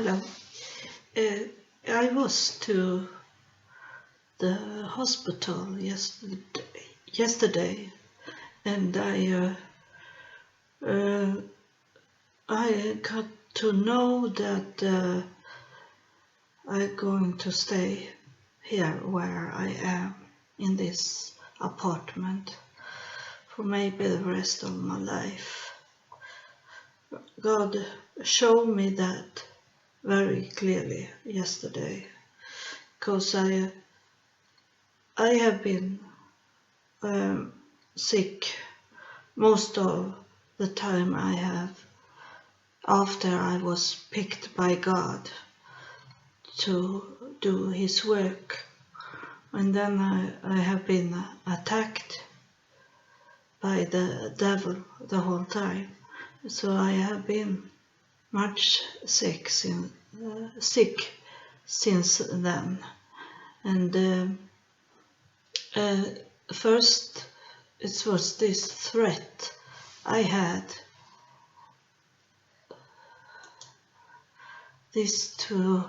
Hello. Uh, I was to the hospital yesterday, and I got to know that I'm going to stay here where I am in this apartment for maybe the rest of my life. God showed me that very clearly yesterday, because I have been sick most of the time I have after I was picked by God to do His work. And then I have been attacked by the devil the whole time. So I have been much sick since then. And first it was this threat I had, this to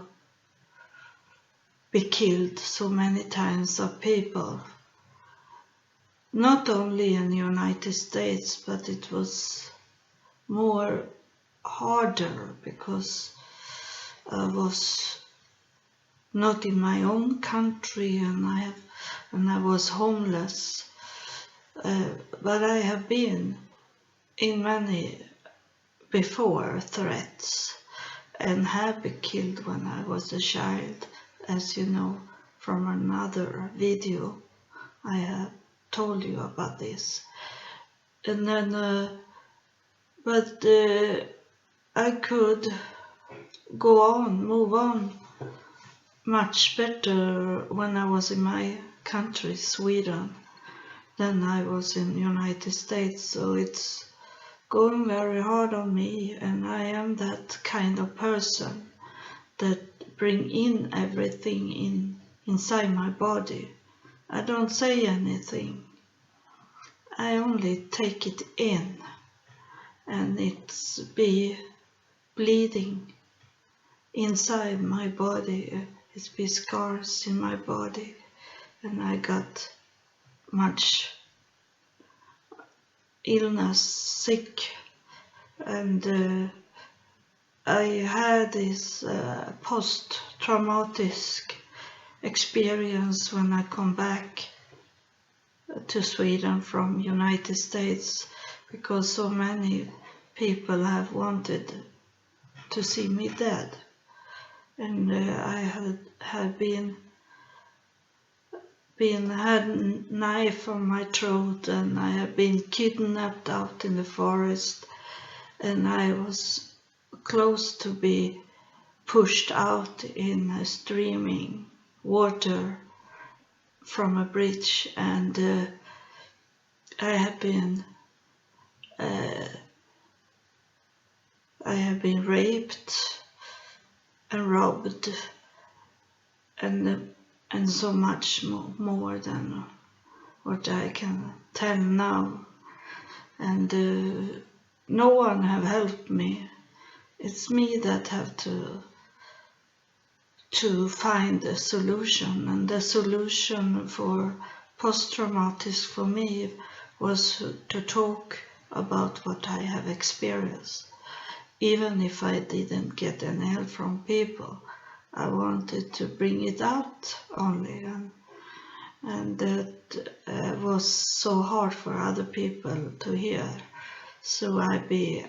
be killed so many times of people, not only in the United States, but it was more harder because I was not in my own country and I was homeless. But I have been in many before threats and have been killed when I was a child, as you know from another video I have told you about this. And then but I could move on much better when I was in my country, Sweden, than I was in the United States. So it's going very hard on me, and I am that kind of person that bring in everything inside my body. I don't say anything. I only take it in, and it's be bleeding inside my body. It's be scars in my body, and I got much illness, sick, and I had this post-traumatic experience when I come back to Sweden from United States, because so many people have wanted to see me dead, and I had had a knife on my throat, and I had been kidnapped out in the forest, and I was close to be pushed out in streaming water from a bridge, and I have been raped and robbed, and so much more than what I can tell now. And no one have helped me. It's me that have to find a solution, and the solution for post-traumatic for me was to talk about what I have experienced. Even if I didn't get any help from people, I wanted to bring it out only, and that was so hard for other people to hear. So I be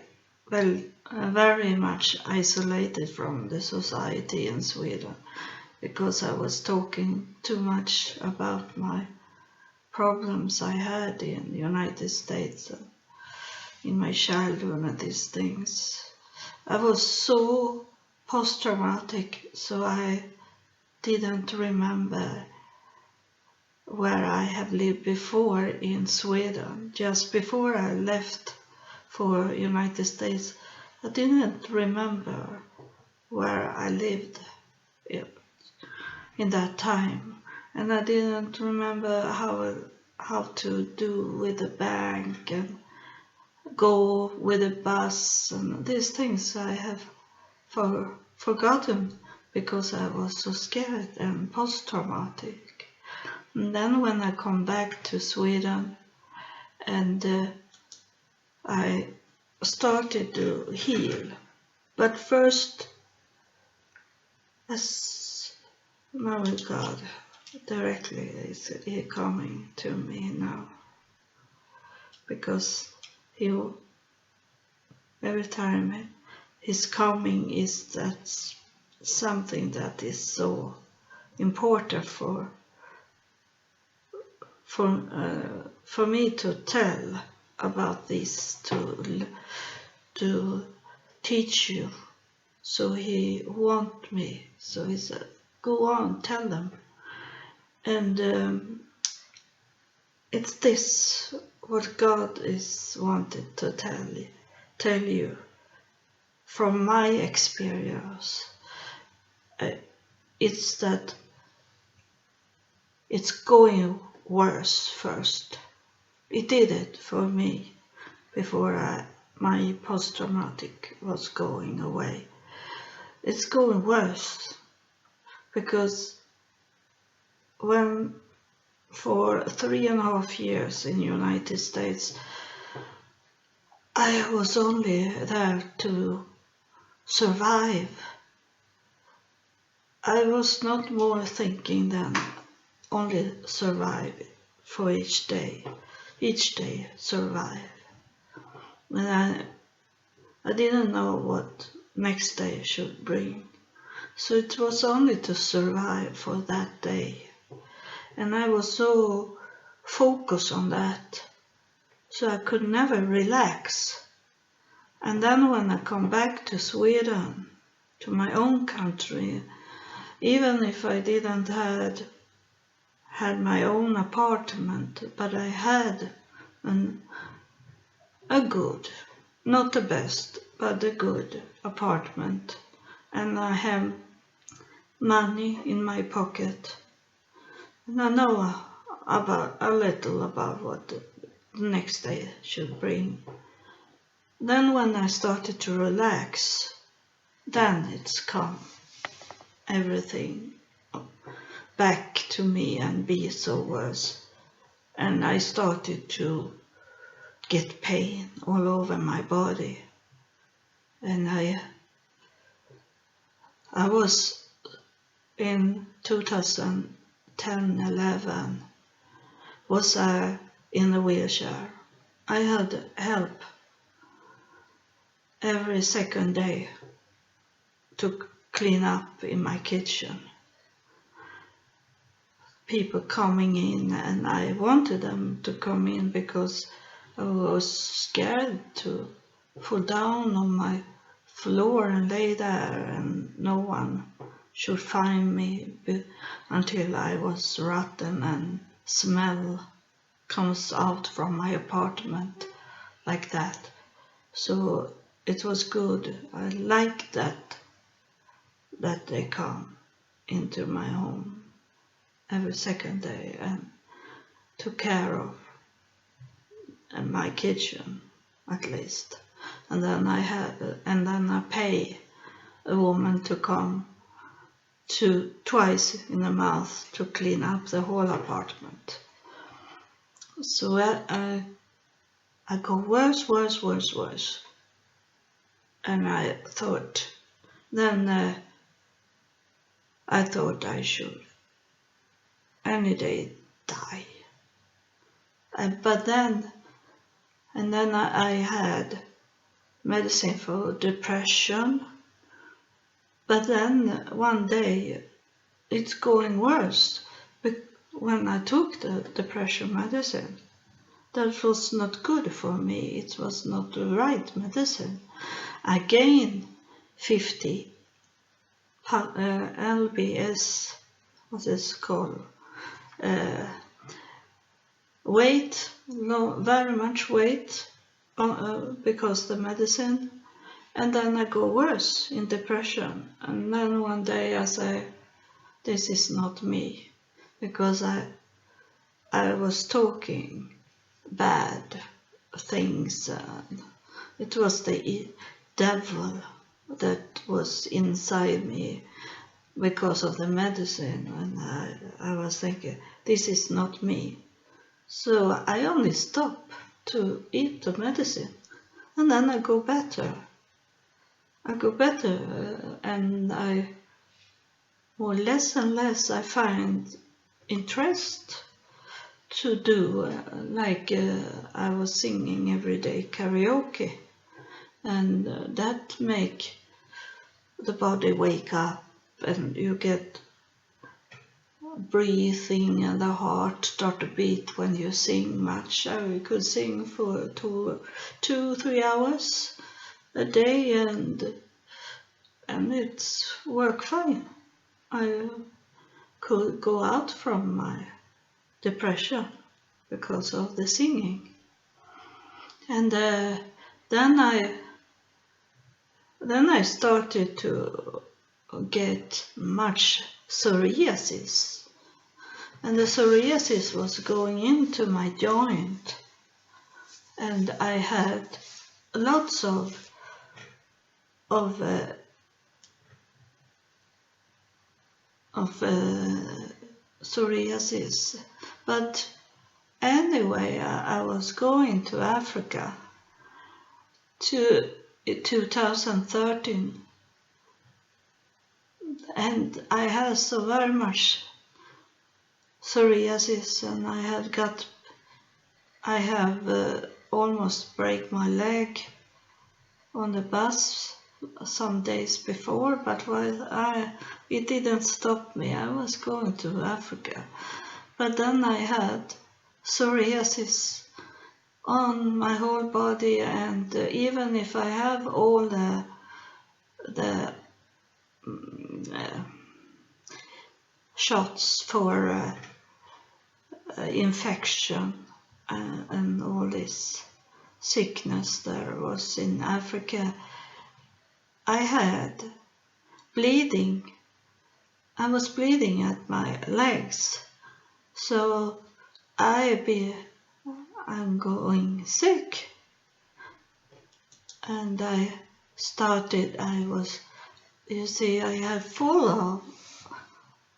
very much isolated from the society in Sweden, because I was talking too much about my problems I had in the United States and in my childhood and these things. I was so post-traumatic, so I didn't remember where I have lived before in Sweden. Just before I left for United States, I didn't remember where I lived in that time, and I didn't remember how to do with the bank and go with the bus and these things I have forgotten because I was so scared and post-traumatic. And then when I come back to Sweden and I started to heal, but first, as my God directly is he coming to me now, because every time his coming is that something that is so important for me to tell about this, to teach you. So he want me. So he said, go on, tell them. And it's this what God is wanted to tell you from my experience. It's that it's going worse first. It did it for me before my post-traumatic was going away. It's going worse because when for 3.5 years in the United States, I was only there to survive. I was not more thinking than only survive for each day survive. And I didn't know what next day should bring. So it was only to survive for that day. And I was so focused on that, so I could never relax. And then when I come back to Sweden, to my own country, even if I didn't had my own apartment, but I had a good, not the best, but a good apartment, and I have money in my pocket, and I know a little about what the next day should bring. Then when I started to relax, then it's come everything back to me and be so worse, and I started to get pain all over my body, and I was in 2010-11 was I in a wheelchair. I had help every second day to clean up in my kitchen. People coming in, and I wanted them to come in because I was scared to fall down on my floor and lay there and no one should find me until I was rotten and smell comes out from my apartment like that. So it was good. I liked that they come into my home every second day and took care of my kitchen at least. And then I pay a woman to come twice in a month to clean up the whole apartment. So I go worse. And I thought I should any day die. But then I had medicine for depression. But then one day it's going worse. When I took the depression medicine, that was not good for me. It was not the right medicine. I gained 50 lbs, what is it called? Weight, very much weight, because the medicine. And then I go worse in depression. And then one day I say, this is not me, because I was talking bad things. It was the devil that was inside me because of the medicine, and I was thinking, this is not me. So I only stop to eat the medicine, and then I go better. And I, more less and less, I find interest to do, I was singing every day karaoke, and that make the body wake up, and you get breathing and the heart start to beat when you sing much. I could sing for 2-3 hours a day, and it's work fine. I could go out from my depression because of the singing. And then I started to get much psoriasis, and the psoriasis was going into my joint, and I had lots of psoriasis. But anyway, I was going to Africa to 2013, and I had so very much psoriasis, and I have almost break my leg on the bus some days before, but it didn't stop me. I was going to Africa, but then I had psoriasis on my whole body, and even if I have all the shots for infection and all this sickness there was in Africa, I had bleeding. I was bleeding at my legs, so I'm going sick, and I had full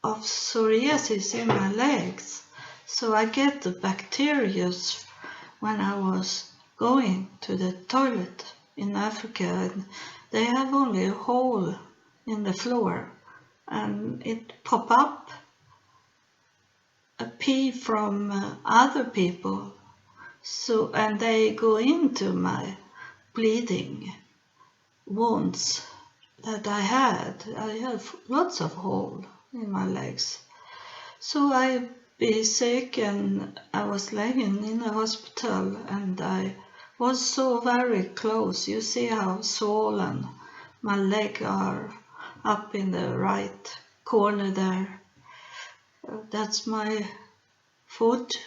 of psoriasis in my legs, so I get the bacteria when I was going to the toilet in Africa, and they have only a hole in the floor, and it pop up a pee from other people, and they go into my bleeding wounds that I had. I have lots of hole in my legs, so I be sick, and I was laying in a hospital, and I was so very close. You see how swollen my leg are up in the right corner there. That's my foot,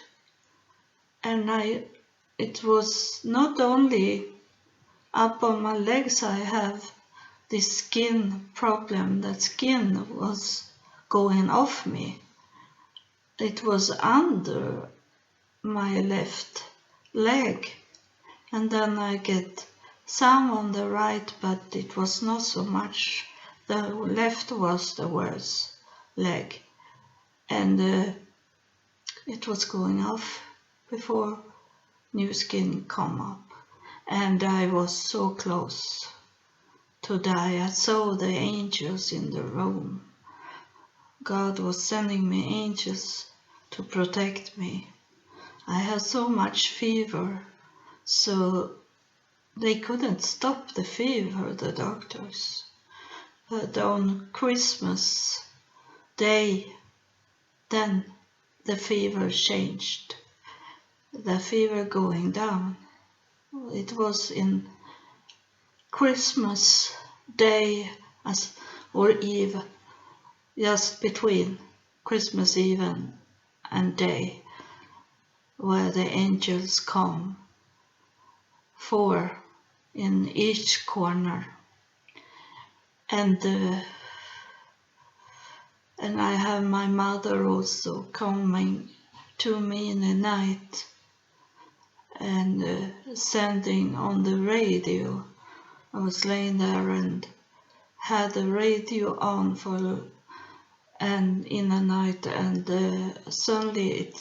and it was not only up on my legs. I have this skin problem. That skin was going off me. It was under my left leg, and then I get some on the right, but it was not so much. The left was the worst leg, and it was going off before new skin come up, and I was so close to die. I saw the angels in the room. God was sending me angels to protect me. I had so much fever, so they couldn't stop the fever, the doctors. But on Christmas Day, then the fever changed. The fever going down. It was in Christmas Day or Eve, just between Christmas Eve and day, where the angels come, 4 in each corner, and I have my mother also coming to me in the night, and sending on the radio. I was laying there, and had the radio on and in the night, and suddenly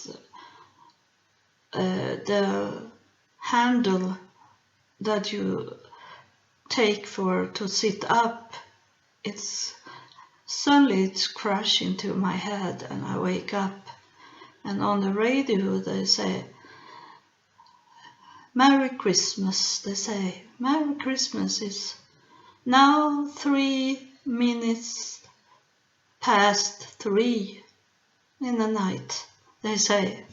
the handle that you take to sit up, suddenly it's crashed into my head, and I wake up, and on the radio they say, Merry Christmas, they say. Merry Christmas is now 3 minutes past 3 in the night, they say.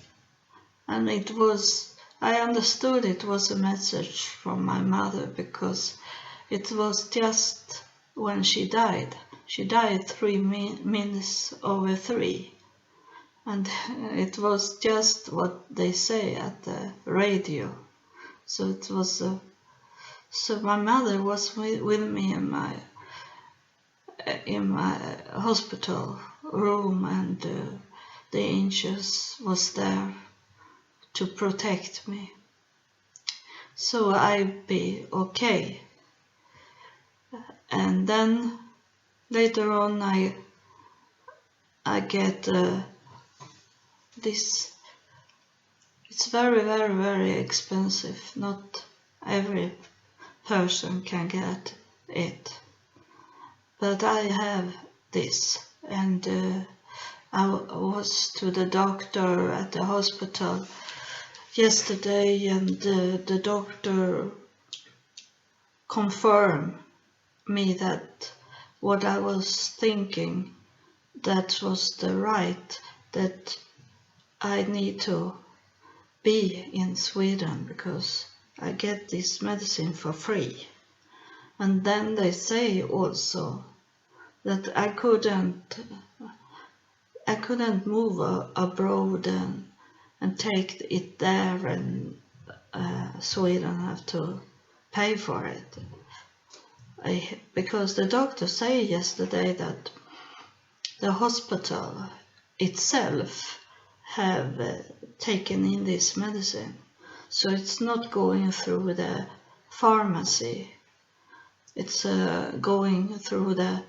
And I understood it was a message from my mother, because it was just when she died. She died 3 minutes over 3. And it was just what they say at the radio. So it was, so my mother was with me in my hospital room, and the angels was there to protect me, so I'd be okay. And then later on I get this. It's very, very, very expensive. Not every person can get it, but I have this, and I was to the doctor at the hospital yesterday, and the doctor confirmed me that what I was thinking, that was the right, that I need to be in Sweden because I get this medicine for free. And then they say also that I couldn't move abroad and take it there, and Sweden have to pay for it. Because the doctor said yesterday that the hospital itself have taken in this medicine, so it's not going through the pharmacy, it's going through the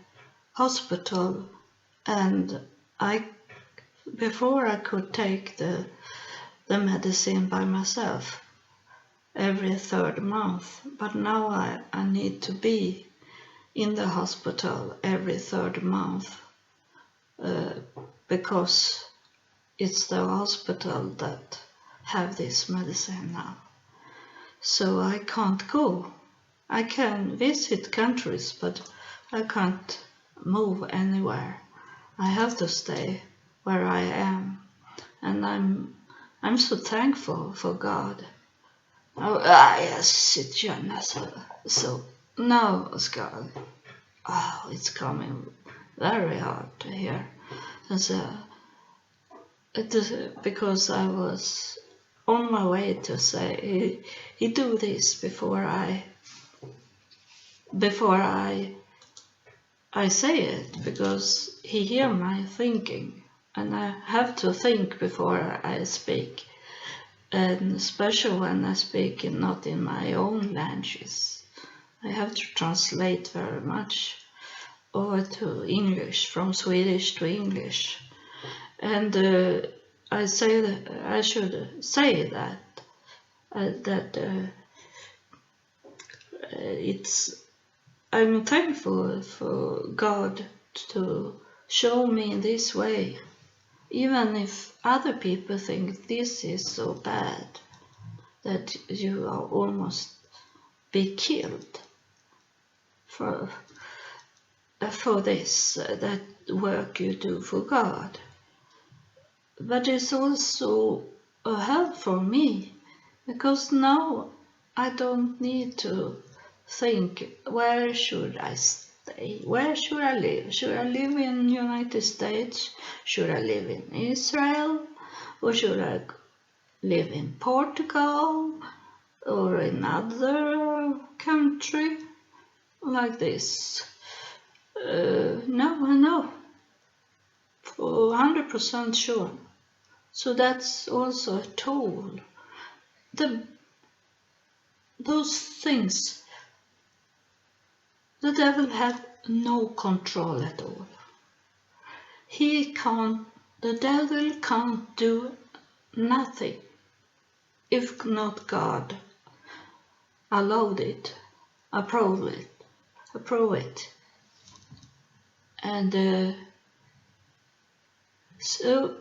hospital. And before I could take the medicine by myself every 3rd month, but now I need to be in the hospital every 3rd month because it's the hospital that have this medicine now. So I can't go. I can visit countries, but I can't move anywhere. I have to stay where I am, and I'm so thankful for God. Oh, yes, it's Jonas. So now, Oscar, it's coming very hard to hear. And so, because I was on my way to say he do this before I say it, because he hear my thinking, and I have to think before I speak, and especially when I speak not in my own languages. I have to translate very much over to English, from Swedish to English. And I say that I should say that I'm thankful for God to show me in this way, even if other people think this is so bad that you are almost be killed for this that work you do for God. But it's also a help for me, because now I don't need to think, where should I stay? Where should I live? Should I live in United States? Should I live in Israel? Or should I live in Portugal? Or another country? Like this? No, I know. For 100% sure. So that's also a tool. Those things, the devil no control at all. The devil can't do nothing if not God allowed it, approve it. And so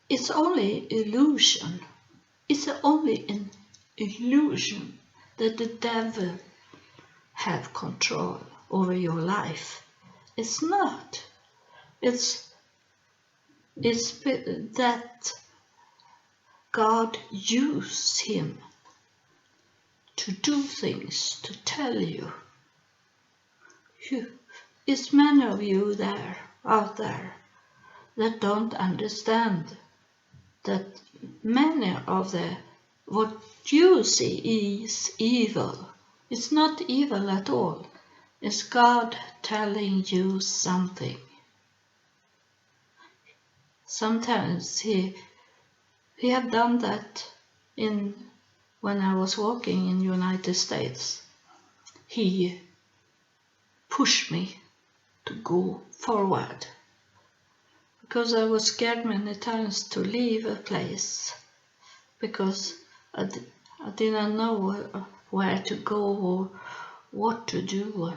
it's only illusion. It's only an illusion that the devil have control over your life. It's not. It's that God used him to do things, to tell you. It's many of you out there that don't understand that many of what you see is evil. It's not evil at all. It's God telling you something. Sometimes he had done that when I was working in the United States. He pushed me to go forward because I was scared many times to leave a place because I didn't know where to go or what to do.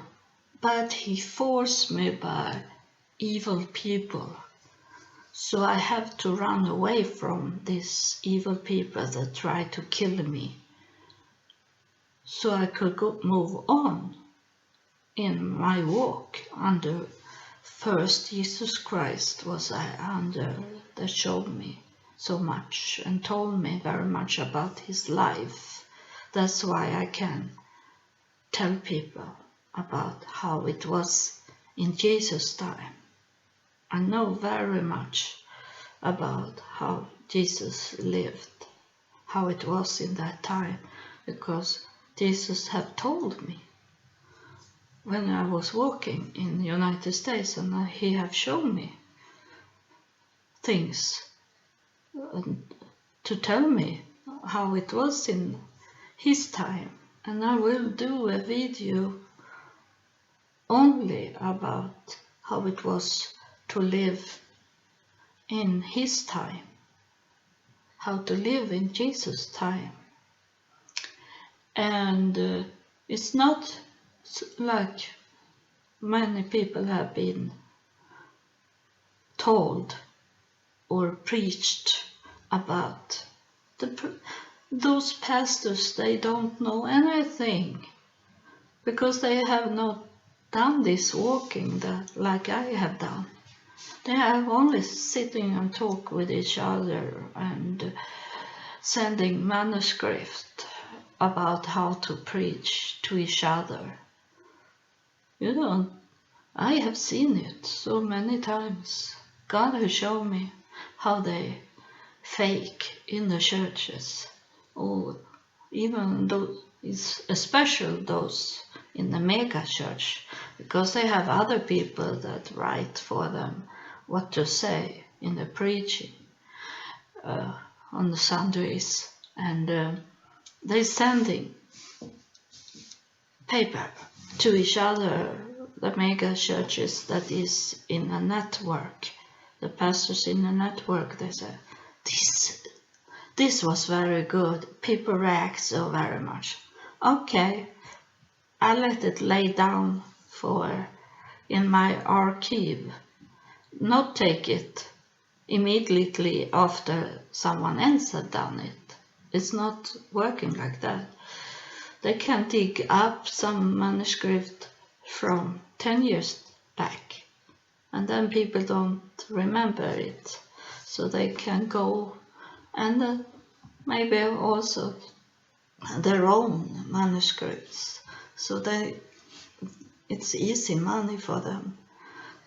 But he forced me by evil people. So I have to run away from these evil people that try to kill me. So I could move on in my walk under first Jesus Christ was I under that showed me so much and told me very much about his life. That's why I can tell people about how it was in Jesus' time. I know very much about how Jesus lived, how it was in that time, because Jesus had told me when I was walking in the United States, and he have shown me things to tell me how it was in his time. And I will do a video only about how it was to live in his time, how to live in Jesus' time. And it's not like many people have been told or preached about. Those pastors, they don't know anything because they have not done this walking like I have done. They are only sitting and talk with each other and sending manuscripts about how to preach to each other. I have seen it so many times. God has shown me how they fake in the churches, or even those, especially those in the mega church, because they have other people that write for them what to say in the preaching on the Sundays, and they're sending paper to each other, the mega churches that is in a network, the pastors in a network. They say, this was very good, people react so very much. Okay, I let it lay down in my archive, not take it immediately after someone else had done it. It's not working like that. They can dig up some manuscript from 10 years back, and then people don't remember it, so they can go and maybe also their own manuscripts, so it's easy money for them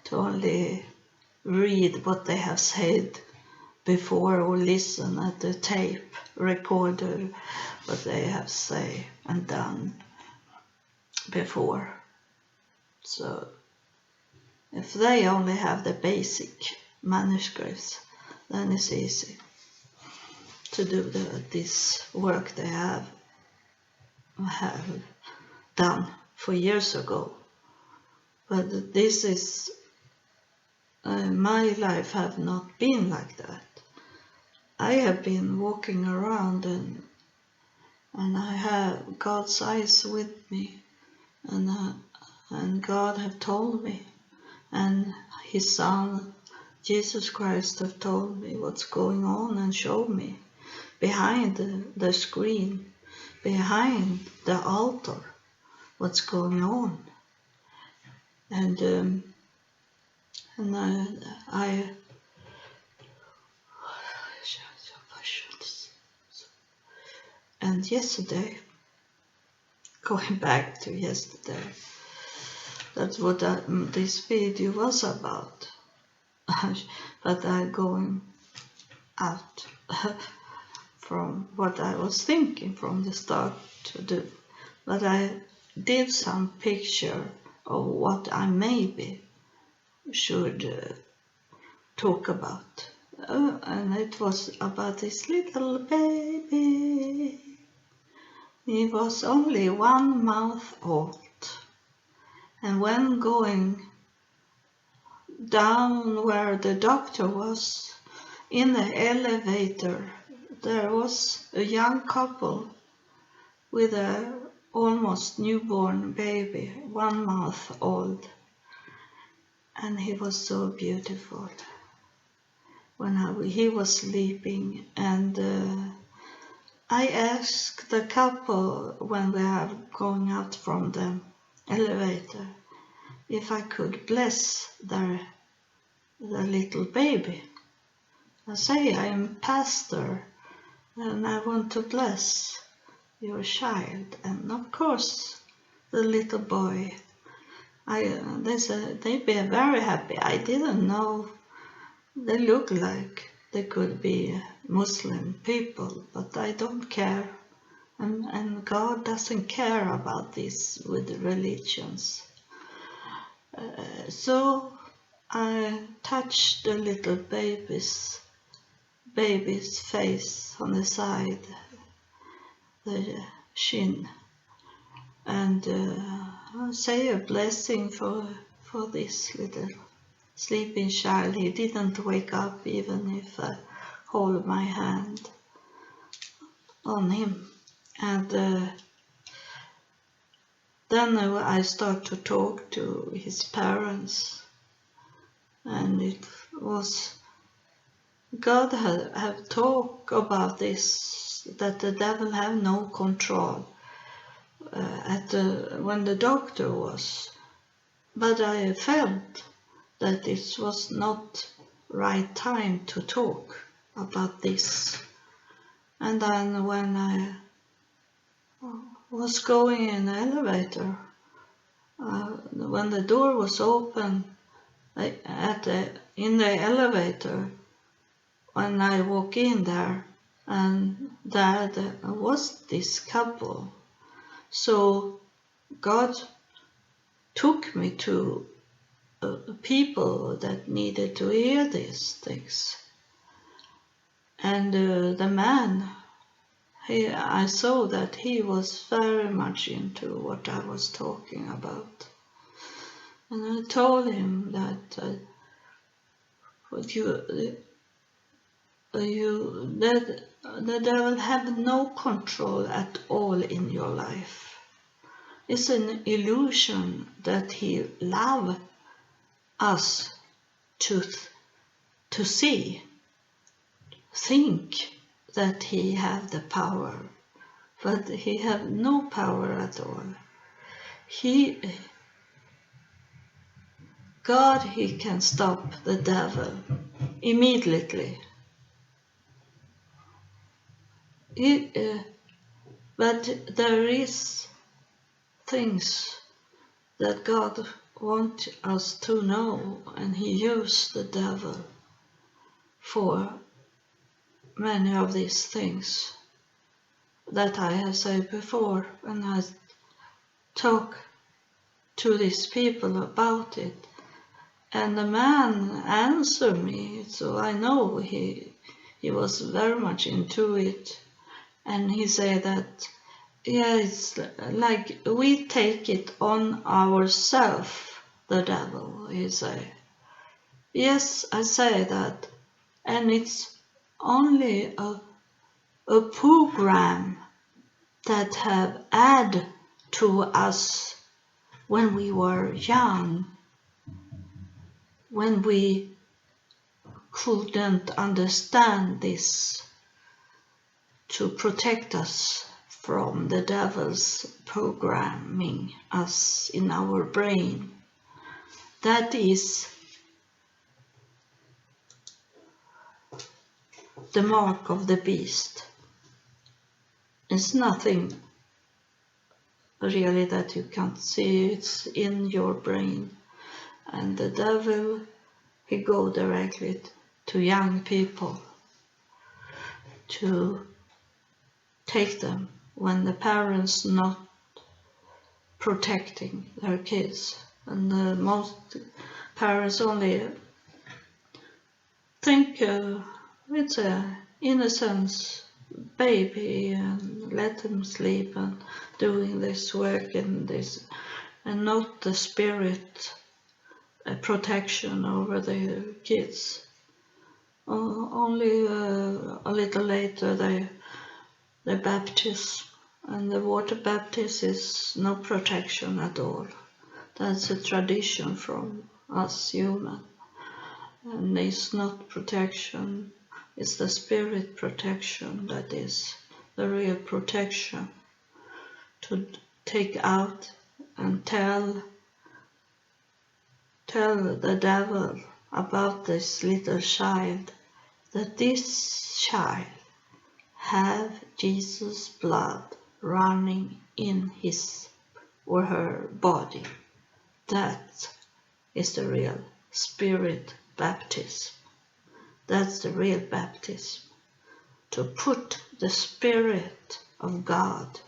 to only read what they have said before or listen at the tape recorder what they have said and done before. So if they only have the basic manuscripts, then it's easy to do this work they have done for years ago. But this is, my life have not been like that. I have been walking around and I have God's eyes with me, and God have told me, and His Son Jesus Christ have told me what's going on and showed me behind the screen, behind the altar, what's going on. And and yesterday, going back to yesterday, that's what this video was about. But I'm going out from what I was thinking from the start to do. But I did some picture of what I maybe should talk about. And it was about this little baby. He was only 1 month old. And when going down where the doctor was, in the elevator, there was a young couple with a almost newborn baby, 1 month old. And he was so beautiful when he was sleeping. And I asked the couple when we are going out from the elevator if I could bless the little baby. I say, I'm pastor and I want to bless your child. And of course, the little boy, they said they'd be very happy. I didn't know they look like they could be Muslim people, but I don't care. And God doesn't care about this with religions. So I touched the little baby's face on the side, the shin, and say a blessing for this little sleeping child. He didn't wake up even if I hold my hand on him. And then I start to talk to his parents, and it was God have talked about this, that the devil have no control when the doctor was, but I felt that it was not right time to talk about this. And then when I was going in the elevator, when the door was open in the elevator, when I walk in there, and there was this couple. So God took me to people that needed to hear these things. And the man, I saw that he was very much into what I was talking about. And I told him that the devil have no control at all in your life. It's an illusion that he loves us to see, think that he have the power, but he have no power at all. God can stop the devil immediately. But there is things that God wants us to know, and He used the devil for many of these things that I have said before when I talk to these people about it. And the man answered me, so I know he was very much into it. And he said that, yeah, it's like we take it on ourselves, the devil, he say. Yes, I say that, and it's only a program that have added to us when we were young, when we couldn't understand this, to protect us from the devil's programming us in our brain. That is the mark of the beast. It's nothing really that you can't see, it's in your brain. And the devil, he go directly to young people to take them when the parents not protecting their kids. And most parents only think it's a innocent baby and let them sleep and doing this work and this, and not the spirit protection over the kids. Only a little later they baptize, and the water baptism is no protection at all. That's a tradition from us human, and it's not protection, it's the spirit protection that is the real protection, to take out and tell the devil about this little child, that this child have Jesus' blood running in his or her body. That is the real spirit baptism. That's the real baptism. To put the Spirit of God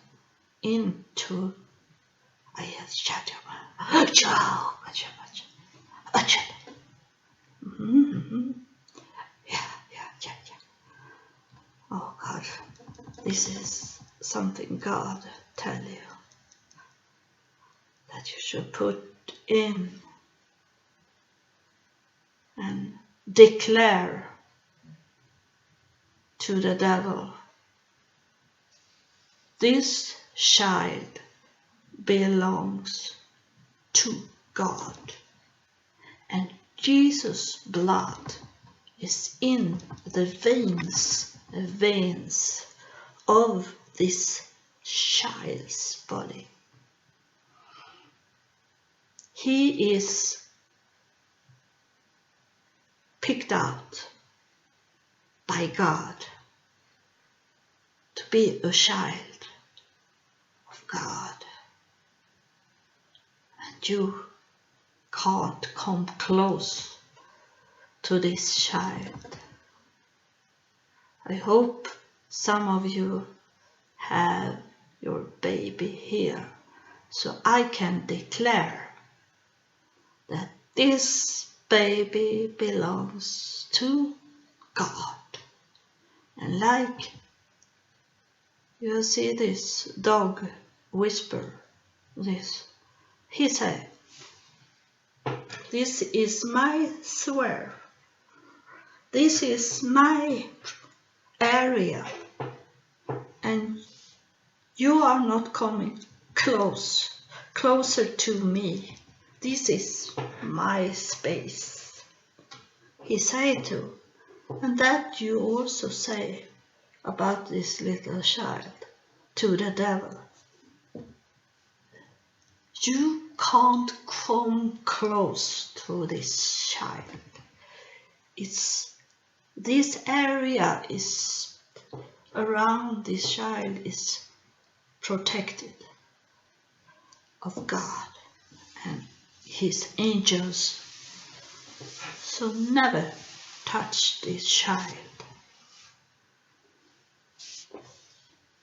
into Oh God, this is something God tell you that you should put in and declare to the devil, this child belongs to God, and Jesus' blood is in the veins of this child's body. He is picked out by God to be a child of God, and you can't come close to this child. I hope some of you have your baby here, so I can declare that this baby belongs to God. And like you see this dog whisper this, he said, this is my sphere, this is my area, and you are not coming closer to me. This is my space, he said to. And that you also say about this little child to the devil. You can't come close to this child. This area is around this child is protected of God and his angels. So never touch this child.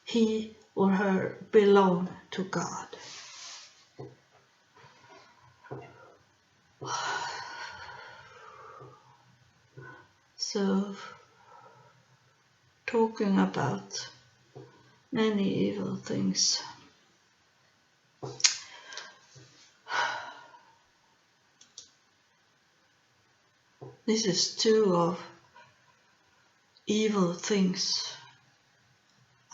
He or her belong to God. So, talking about many evil things. This is two of evil things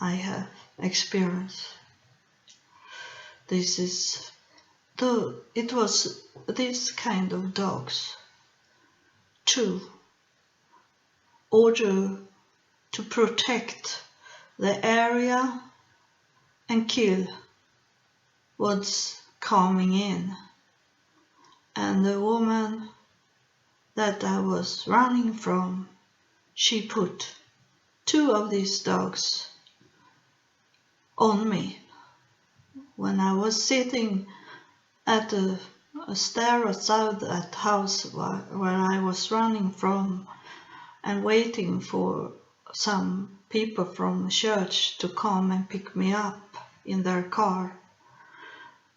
I have experienced. It was this kind of dogs, two, order to protect the area and kill what's coming in. And the woman that I was running from, she put two of these dogs on me when I was sitting at a stair outside that house where I was running from and waiting for some people from church to come and pick me up in their car.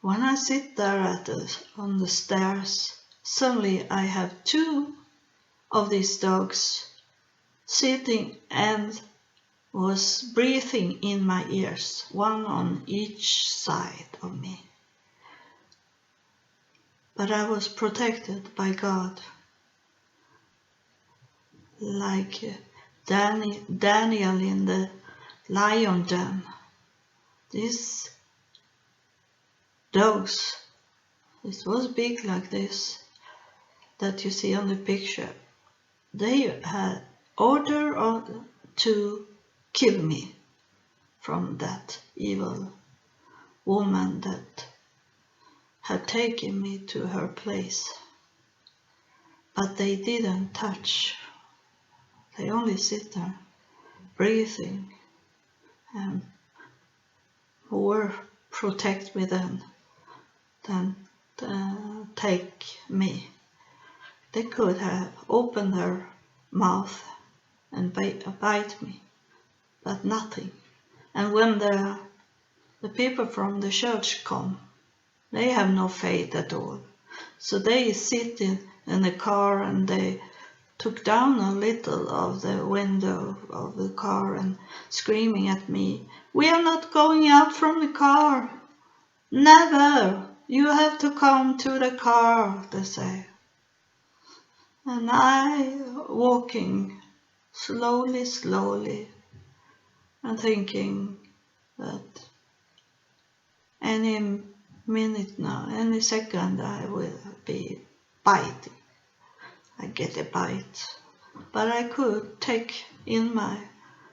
When I sit there on the stairs, suddenly I have two of these dogs sitting and was breathing in my ears, one on each side of me. But I was protected by God, like Daniel in the lion den. These dogs, it was big like this, that you see on the picture. They had order to kill me from that evil woman that had taken me to her place. But they didn't touch. They only sit there, breathing, and more protect me than take me. They could have opened their mouth and bite me, but nothing. And when the people from the church come, they have no faith at all. So they sit in the car and they took down a little of the window of the car and screaming at me, "We are not going out from the car. Never. You have to come to the car," they say. And I walking slowly and thinking that any minute now, any second I will be biting. I get a bite. But I could take in my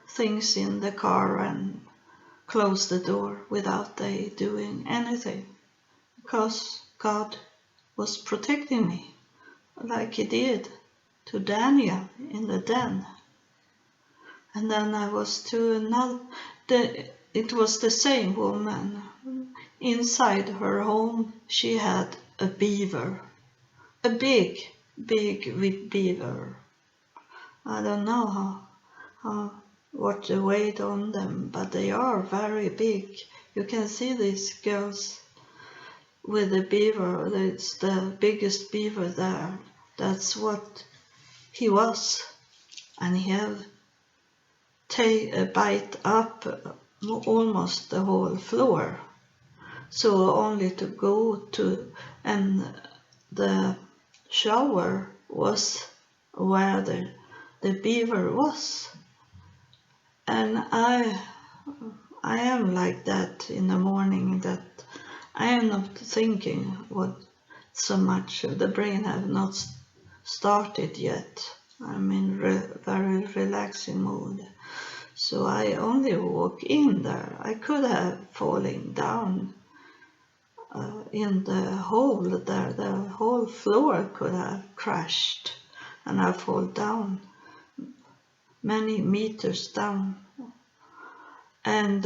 things in the car and close the door without they doing anything, because God was protecting me like he did to Daniel in the den. And then I was to another, it was the same woman. Inside her home she had a beaver, a big beaver. I don't know what the weight on them, but they are very big. You can see these girls with the beaver. It's the biggest beaver there. That's what he was. And he had a bite up almost the whole floor. So only to go to, and the shower was where the beaver was. And I am like that in the morning, that I am not thinking what so much. The brain have not started yet. I'm in very relaxing mood. So I only walk in there. I could have fallen down in the hole there. The whole floor could have crashed and I fall down many meters down. And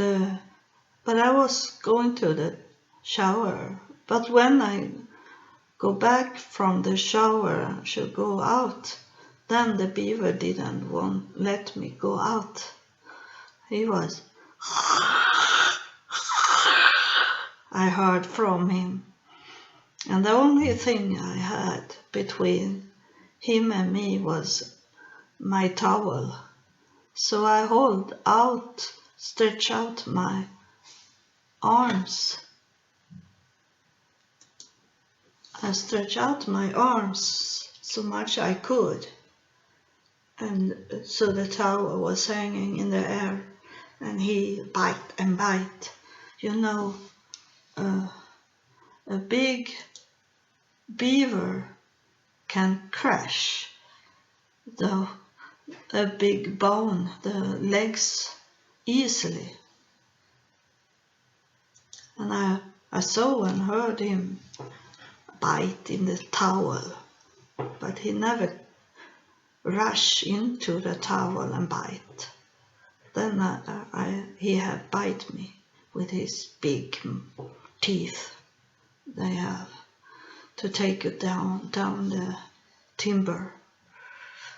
but I was going to the shower. But when I go back from the shower and should go out, then the beaver didn't let me go out. He was, I heard from him. And the only thing I had between him and me was my towel. So I stretch out my arms. I stretch out my arms so much I could And so the tower was hanging in the air, and he bite and bite. You know, a big beaver can crash a big bone, the legs, easily. And I saw and heard him bite in the towel, but he never rush into the towel and bite. Then he had bite me with his big teeth. They have to take it down the timber.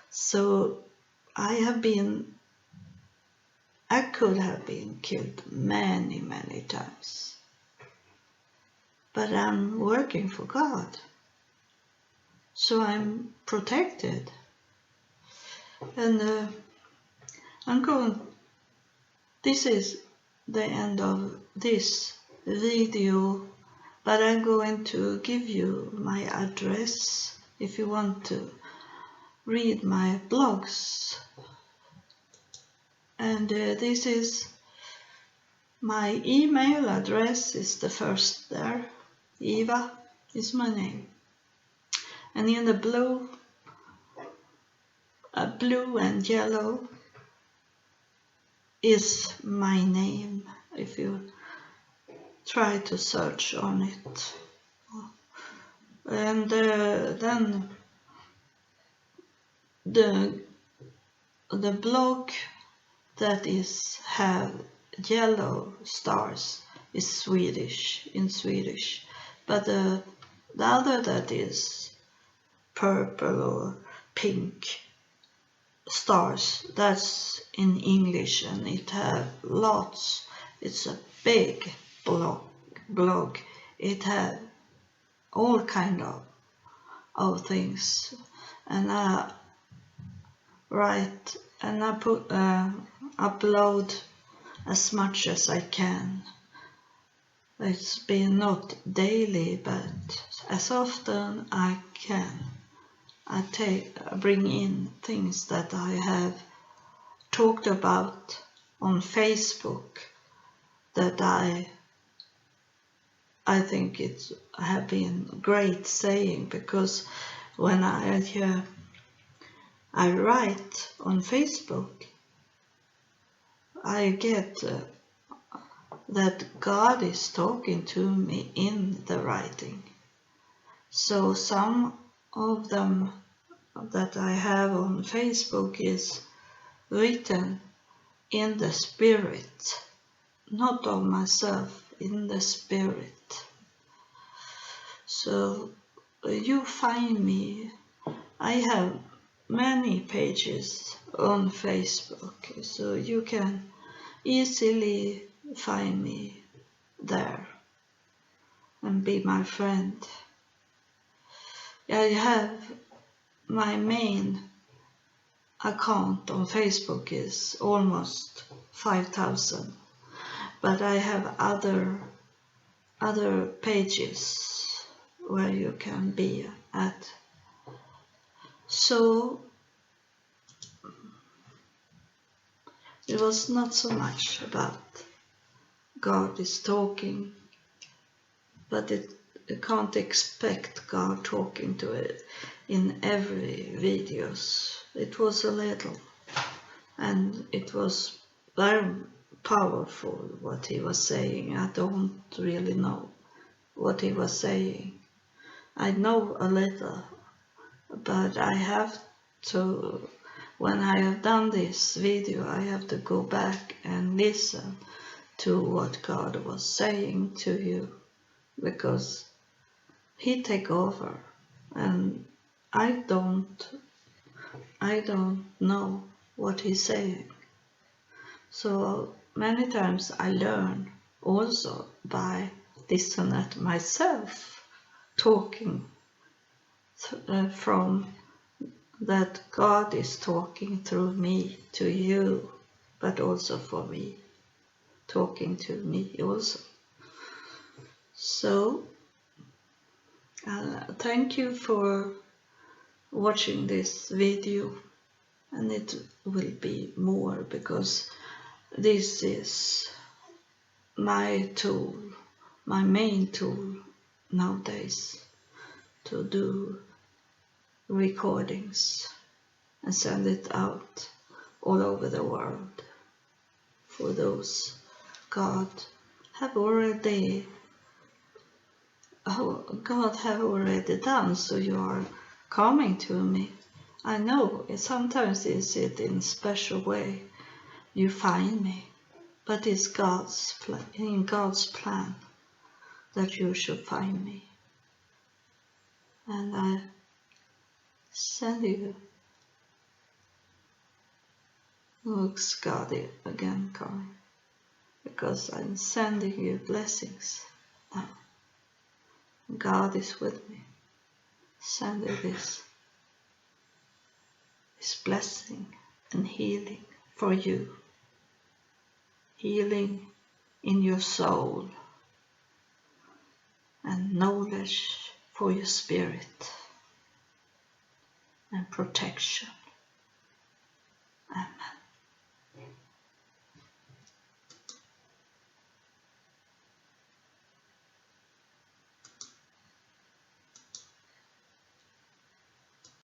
So I could have been killed many, many times. But I'm working for God. So I'm protected. And this is the end of this video, but I'm going to give you my address if you want to read my blogs. And this is my email address, is the first there. Eva is my name. And in the blue and yellow is my name, if you try to search on it. And then the blog that have yellow stars is Swedish, in Swedish, but the other that is purple or pink stars, that's in English, and it have lots. It's a big blog. It have all kind of things, and I write and I put upload as much as I can. It's been not daily, but as often I can. I bring in things that I have talked about on Facebook that I think it have been great saying, because when I write on Facebook, I get that God is talking to me in the writing. So some of them that I have on Facebook is written in the Spirit, not of myself, in the Spirit. So you find me. I have many pages on Facebook, so you can easily find me there and be my friend. I have my main account on Facebook is almost 5,000, but I have other pages where you can be at. So it was not so much about God is talking, but you can't expect God talking to it in every videos. It was a little, and it was very powerful what he was saying. I don't really know what he was saying. I know a little, but I have to, when I have done this video, I have to go back and listen to what God was saying to you, because he take over and I don't know what he's saying. So many times I learn also by listening to myself talking from that God is talking through me to you, but also for me, talking to me also. So thank you for watching this video, and it will be more, because this is my tool, my main tool nowadays, to do recordings and send it out all over the world for those God have already done. So you are coming to me. I know sometimes is it in special way you find me, but it's in God's plan that you should find me, and I send you. Looks God again coming, because I'm sending you blessings now. God is with me, sending this blessing and healing for you, healing in your soul and knowledge for your spirit and protection. Amen.